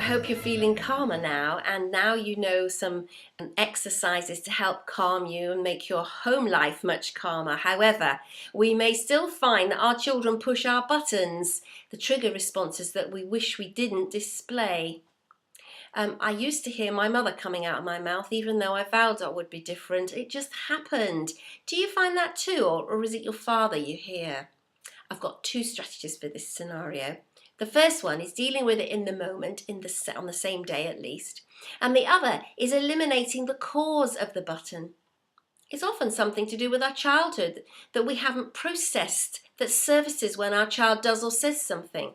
hope you're feeling calmer now, and now you know some exercises to help calm you and make your home life much calmer. However, we may still find that our children push our buttons, the trigger responses that we wish we didn't display. I used to hear my mother coming out of my mouth, even though I vowed I would be different. It just happened. Do you find that too, or is it your father you hear? I've got two strategies for this scenario. The first one is dealing with it in the moment, on the same day at least. And the other is eliminating the cause of the button. It's often something to do with our childhood that we haven't processed, that surfaces when our child does or says something.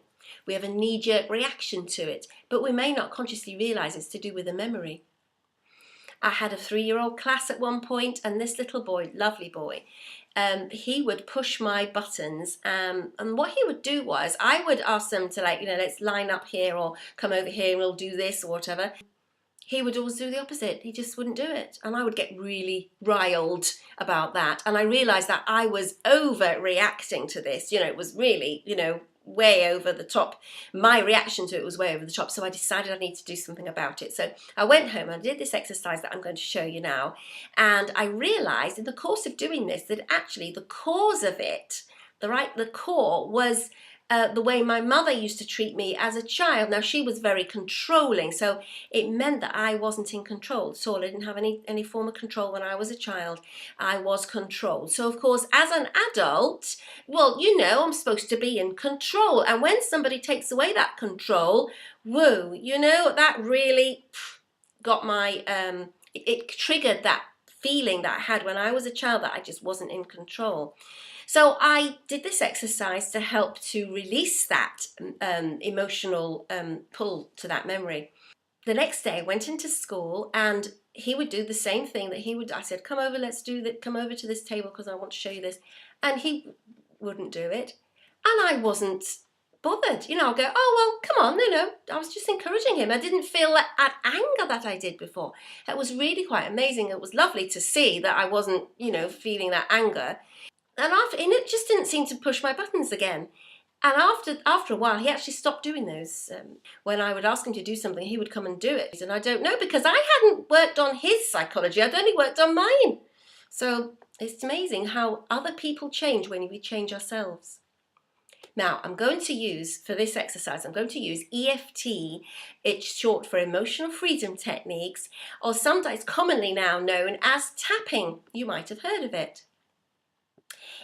We have a knee-jerk reaction to it, but we may not consciously realise it's to do with a memory. I had a 3-year-old class at one point, and this little boy, lovely boy, he would push my buttons, and what he would do was, I would ask them to, like, let's line up here, or come over here and we'll do this or whatever. He would always do the opposite. He just wouldn't do it, and I would get really riled about that, and I realised that I was overreacting to this. It was really, way over the top. My reaction to it was way over the top, so I decided I need to do something about it. So I went home and I did this exercise that I'm going to show you now, and I realized in the course of doing this that actually the cause of it, the core was the way my mother used to treat me as a child. Now, she was very controlling, so it meant that I wasn't in control at all. I didn't have any form of control when I was a child. I was controlled. So, of course, as an adult, well, I'm supposed to be in control. And when somebody takes away that control, whoa, that really got my, it triggered that feeling that I had when I was a child, that I just wasn't in control. So I did this exercise to help to release that emotional pull to that memory. The next day I went into school, and he would do the same thing that he would. I said, come over, let's do that, come over to this table because I want to show you this. And he wouldn't do it. And I wasn't bothered. I'll go, oh, well, come on, I was just encouraging him. I didn't feel that anger that I did before. It was really quite amazing. It was lovely to see that I wasn't, feeling that anger. And it just didn't seem to push my buttons again. And after a while, he actually stopped doing those. When I would ask him to do something, he would come and do it. And I don't know, because I hadn't worked on his psychology. I'd only worked on mine. So it's amazing how other people change when we change ourselves. Now, I'm going to use, for this exercise, I'm going to use EFT. It's short for Emotional Freedom Techniques, or sometimes commonly now known as tapping. You might have heard of it.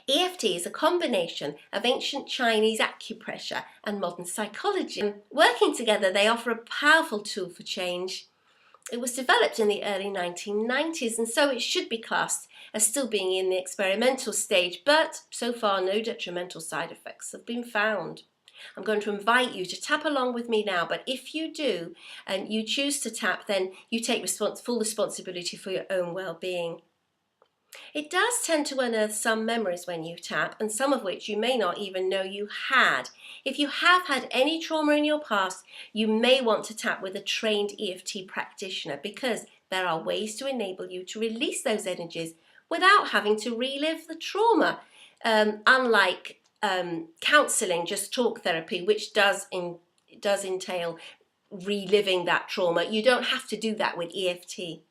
EFT is a combination of ancient Chinese acupressure and modern psychology. Working together, they offer a powerful tool for change. It was developed in the early 1990s, and so it should be classed as still being in the experimental stage, but so far no detrimental side effects have been found. I'm going to invite you to tap along with me now, but if you do and you choose to tap, then you take full responsibility for your own well-being. It does tend to unearth some memories when you tap, and some of which you may not even know you had. If you have had any trauma in your past, you may want to tap with a trained EFT practitioner, because there are ways to enable you to release those energies without having to relive the trauma. Unlike counselling, just talk therapy, which does entail reliving that trauma, you don't have to do that with EFT.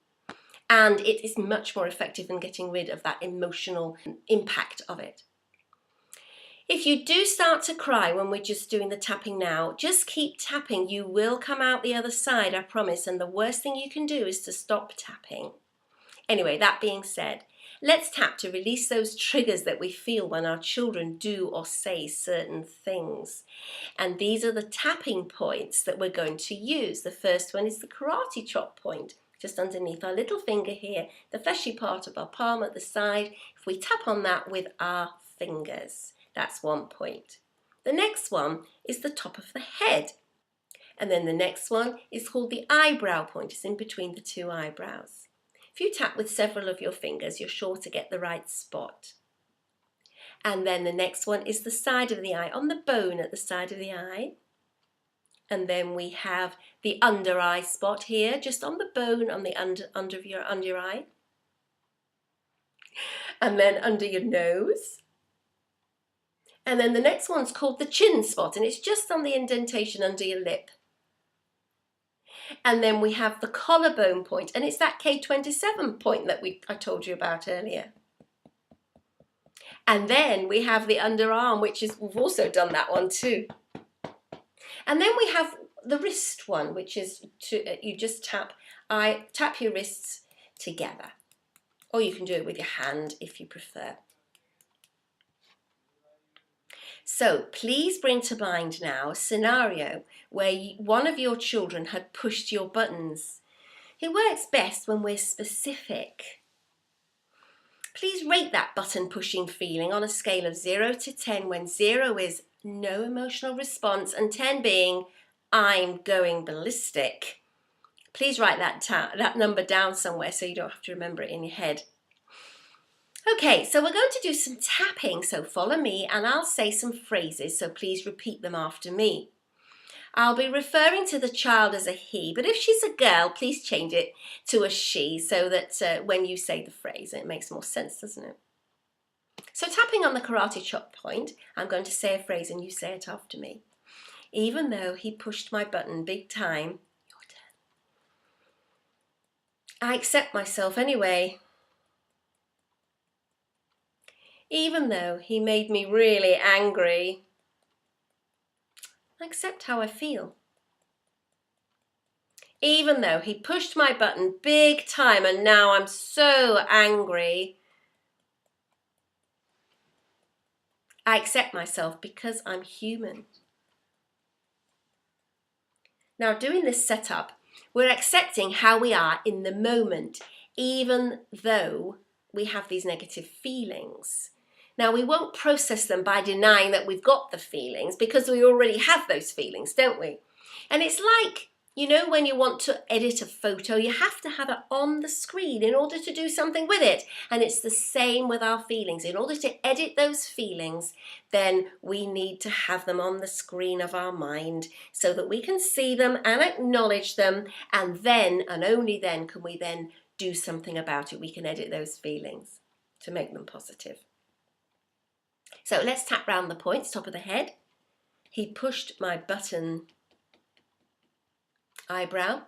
And it is much more effective in getting rid of that emotional impact of it. If you do start to cry when we're just doing the tapping now, just keep tapping. You will come out the other side, I promise. And the worst thing you can do is to stop tapping. Anyway, that being said, let's tap to release those triggers that we feel when our children do or say certain things. And these are the tapping points that we're going to use. The first one is the karate chop point, just underneath our little finger here, the fleshy part of our palm at the side. If we tap on that with our fingers, that's one point. The next one is the top of the head. And then the next one is called the eyebrow point. It's in between the two eyebrows. If you tap with several of your fingers, you're sure to get the right spot. And then the next one is the side of the eye, on the bone at the side of the eye. And then we have the under eye spot here, just on the bone on the under your eye. And then under your nose. And then the next one's called the chin spot, and it's just on the indentation under your lip. And then we have the collarbone point, and it's that K27 point that I told you about earlier. And then we have the underarm, which is, we've also done that one too. And then we have the wrist one, which is you just tap your wrists together. Or you can do it with your hand if you prefer. So please bring to mind now a scenario where one of your children had pushed your buttons. It works best when we're specific. Please rate that button pushing feeling on a scale of 0 to 10, when 0 is no emotional response and 10 being I'm going ballistic. Please write that number down somewhere so you don't have to remember it in your head. Okay, so we're going to do some tapping, so follow me and I'll say some phrases, so please repeat them after me. I'll be referring to the child as a he, but if she's a girl, please change it to a she so that when you say the phrase, it makes more sense, doesn't it? So tapping on the karate chop point, I'm going to say a phrase and you say it after me. Even though he pushed my button big time, your turn. I accept myself anyway. Even though he made me really angry, I accept how I feel. Even though he pushed my button big time and now I'm so angry, I accept myself because I'm human. Now, doing this setup, we're accepting how we are in the moment, even though we have these negative feelings. Now, we won't process them by denying that we've got the feelings, because we already have those feelings, don't we? And it's like, you know, when you want to edit a photo, you have to have it on the screen in order to do something with it. And it's the same with our feelings. In order to edit those feelings, then we need to have them on the screen of our mind so that we can see them and acknowledge them. And then, and only then, can we then do something about it. We can edit those feelings to make them positive. So let's tap round the points, top of the head. He pushed my button. Eyebrow.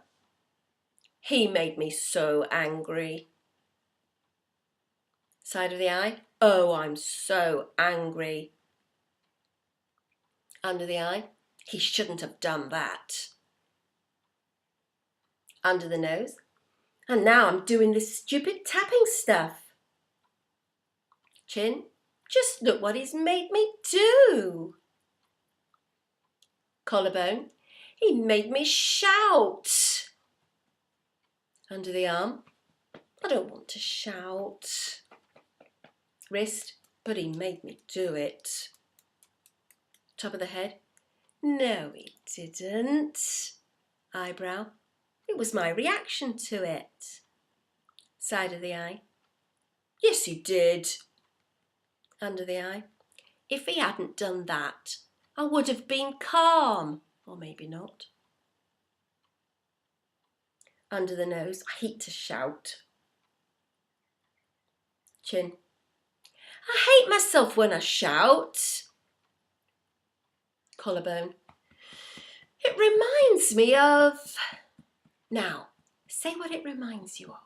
He made me so angry. Side of the eye. Oh, I'm so angry. Under the eye. He shouldn't have done that. Under the nose. And now I'm doing this stupid tapping stuff. Chin. Just look what he's made me do. Collarbone. He made me shout. Under the arm. I don't want to shout. Wrist. But he made me do it. Top of the head. No, he didn't. Eyebrow. It was my reaction to it. Side of the eye. Yes, he did. Under the eye. If he hadn't done that, I would have been calm. Or maybe not. Under the nose. I hate to shout. Chin. I hate myself when I shout. Collarbone. It reminds me of... Now, say what it reminds you of.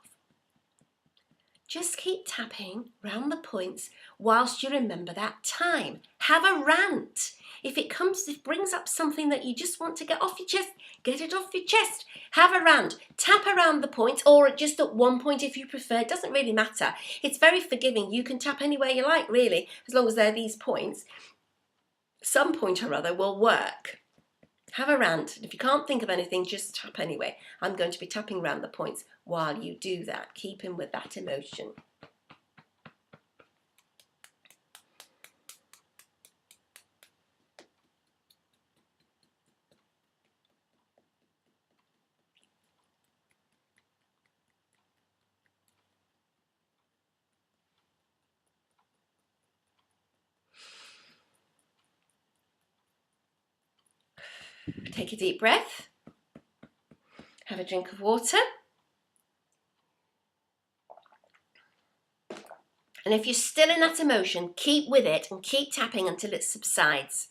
Just keep tapping round the points whilst you remember that time. Have a rant. If it brings up something that you just want to get off your chest, get it off your chest. Have a rant. Tap around the points, or just at one point if you prefer. It doesn't really matter. It's very forgiving. You can tap anywhere you like, really, as long as they're these points. Some point or other will work. Have a rant. If you can't think of anything, just tap anyway. I'm going to be tapping around the points while you do that. Keep in with that emotion. Take a deep breath. Have a drink of water. And if you're still in that emotion, keep with it and keep tapping until it subsides.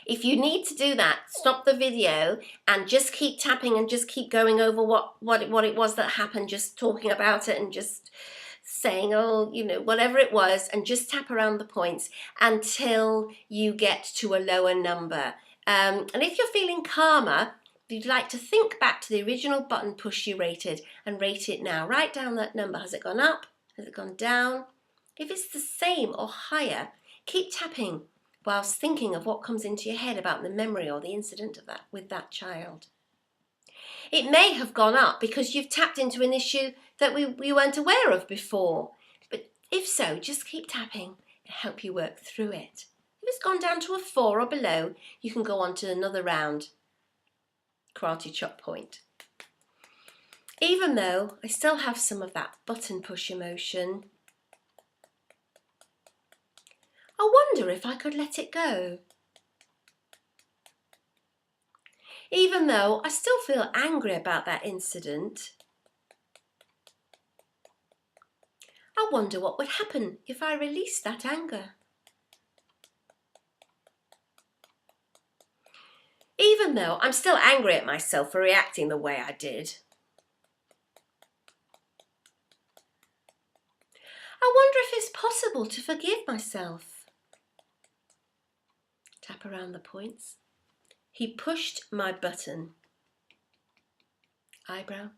If you need to do that, stop the video and just keep tapping and just keep going over what it was that happened, just talking about it and just saying, oh, you know, whatever it was, and just tap around the points until you get to a lower number. And if you're feeling calmer, you'd like to think back to the original button push you rated and rate it now. Write down that number. Has it gone up? Has it gone down? If it's the same or higher, keep tapping whilst thinking of what comes into your head about the memory or the incident of that with that child. It may have gone up because you've tapped into an issue that we weren't aware of before. But if so, just keep tapping and help you work through it. If it's gone down to a 4 or below, you can go on to another round. Karate chop point. Even though I still have some of that button push emotion, I wonder if I could let it go. Even though I still feel angry about that incident, I wonder what would happen if I released that anger. Even though I'm still angry at myself for reacting the way I did, I wonder if it's possible to forgive myself. Tap around the points. He pushed my button. Eyebrow.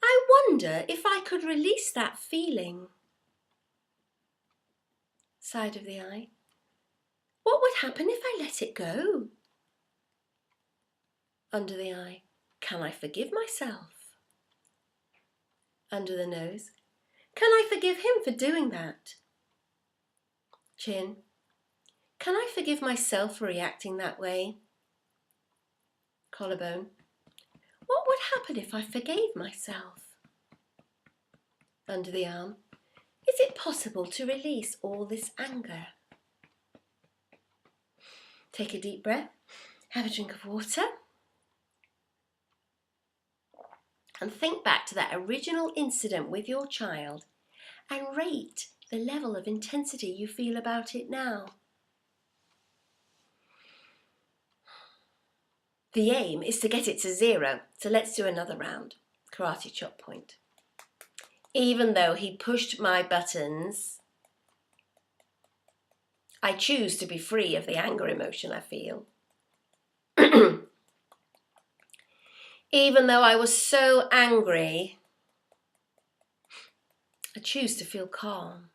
I wonder if I could release that feeling. Side of the eye. What would happen if I let it go? Under the eye. Can I forgive myself? Under the nose. Can I forgive him for doing that? Chin. Can I forgive myself for reacting that way? Collarbone. What would happen if I forgave myself? Under the arm. Is it possible to release all this anger? Take a deep breath. Have a drink of water. And think back to that original incident with your child and rate the level of intensity you feel about it now. The aim is to get it to 0, so let's do another round. Karate chop point. Even though he pushed my buttons, I choose to be free of the anger emotion I feel. Even though I was so angry, I choose to feel calm.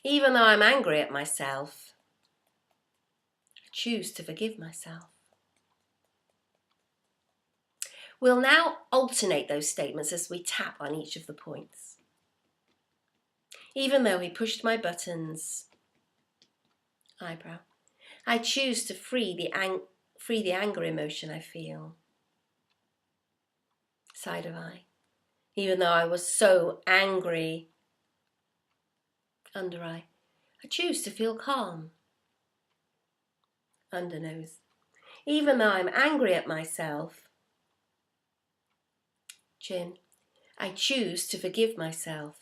Even though I'm angry at myself, choose to forgive myself. We'll now alternate those statements as we tap on each of the points. Even though he pushed my buttons, eyebrow, I choose to free the anger emotion I feel. Side of eye. Even though I was so angry, under eye, I choose to feel calm. Under nose. Even though I'm angry at myself, chin, I choose to forgive myself.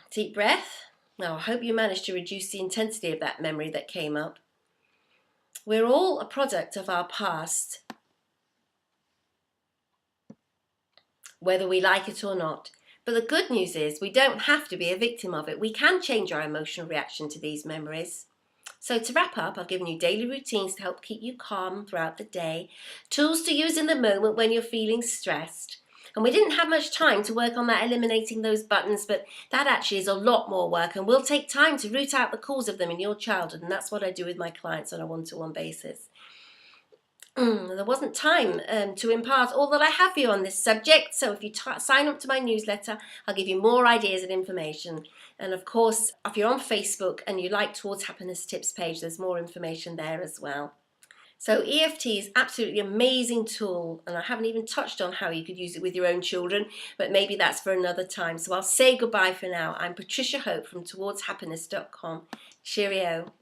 Deep breath. Now I hope you managed to reduce the intensity of that memory that came up. We're all a product of our past, whether we like it or not. But the good news is we don't have to be a victim of it. We can change our emotional reaction to these memories. So to wrap up, I've given you daily routines to help keep you calm throughout the day, tools to use in the moment when you're feeling stressed. And we didn't have much time to work on that, eliminating those buttons, but that actually is a lot more work and will take time to root out the cause of them in your childhood. And that's what I do with my clients on a one-to-one basis. There wasn't time to impart all that I have for you on this subject, so if you sign up to my newsletter, I'll give you more ideas and information. And of course, if you're on Facebook and you like Towards Happiness Tips page, there's more information there as well. So EFT is absolutely amazing tool, and I haven't even touched on how you could use it with your own children, but maybe that's for another time. So I'll say goodbye for now. I'm Patricia Hope from towardshappiness.com. Cheerio.